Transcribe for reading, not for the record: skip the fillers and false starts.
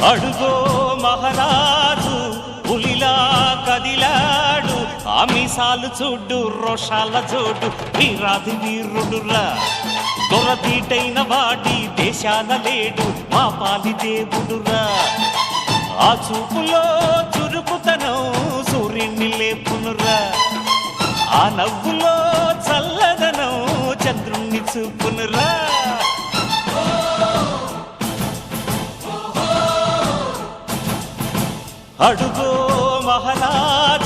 అడుగో మహారాజు పులిలా కదిలాడు, ఆ మీసాలు చూడు రోషాల జోడు, వీరాది వీరుడురా దొరదీటైన వాడి దేశాల లేడు, మా పాలి దేవుడురా. ఆ చూపులో చురుకుతనం సూర్యుని లేపునురా, ఆ నవ్వులో చల్లదనం చంద్రుణ్ణి చూపునురా. అడుగో మహారాజు